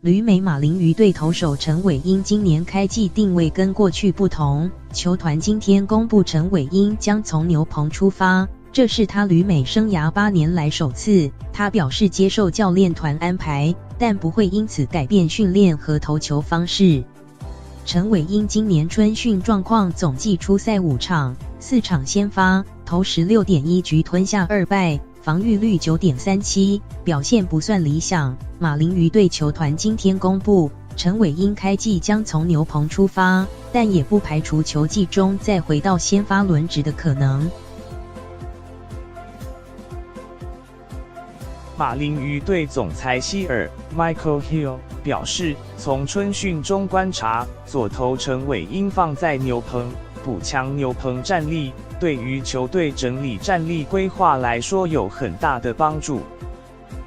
旅美马林鱼队投手陈伟英今年开季定位跟过去不同，球团今天公布陈伟英将从牛棚出发，这是他旅美生涯8年来首次。他表示接受教练团安排，但不会因此改变训练和投球方式。陈伟英今年春训状况总计出赛5场，4场先发，投16.1局吞下2败，防御率9.37，表现不算理想。马林鱼队球团今天公布，陈伟英开季将从牛棚出发，但也不排除球季中再回到先发轮值的可能。马林鱼队总裁希尔 Michael Hill 表示，从春训中观察，左投陈伟英放在牛棚，补强牛棚战力，对于球队整理战力规划来说有很大的帮助。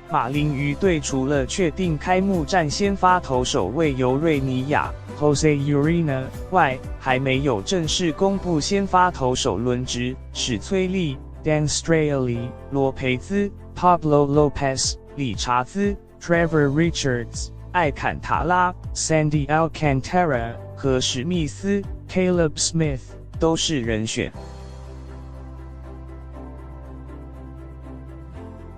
马林鱼队除了确定开幕战先发投手为尤瑞尼亚 Jose Urena 外，还没有正式公布先发投手轮值，史崔利 Dan Straily、罗培兹Pablo Lopez、理查兹 Trevor Richards、艾坎塔拉 Sandy Alcantara 和史密斯 Caleb Smith 都是人选。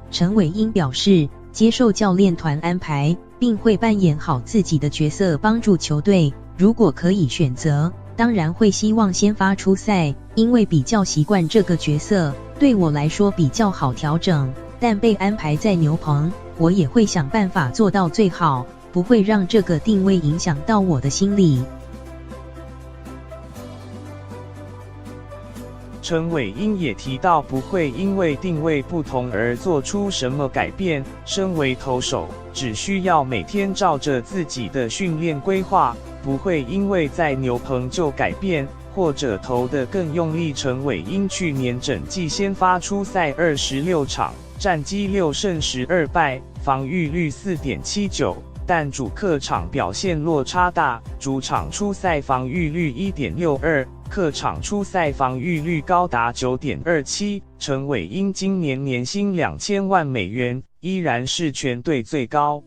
陈伟英表示，接受教练团安排，并会扮演好自己的角色，帮助球队。如果可以选择，当然会希望先发出赛，因为比较习惯这个角色，对我来说比较好调整。但被安排在牛棚，我也会想办法做到最好，不会让这个定位影响到我的心理。陈伟英也提到，不会因为定位不同而做出什么改变。身为投手，只需要每天照着自己的训练规划，不会因为在牛棚就改变，或者投得更用力。陈伟英去年整季先发出赛26场，战绩6胜12败，防御率4.79，但主客场表现落差大，主场出赛防御率1.62。客场出赛防御率高达9.27，陈伟英今年年薪2000万美元，依然是全队最高。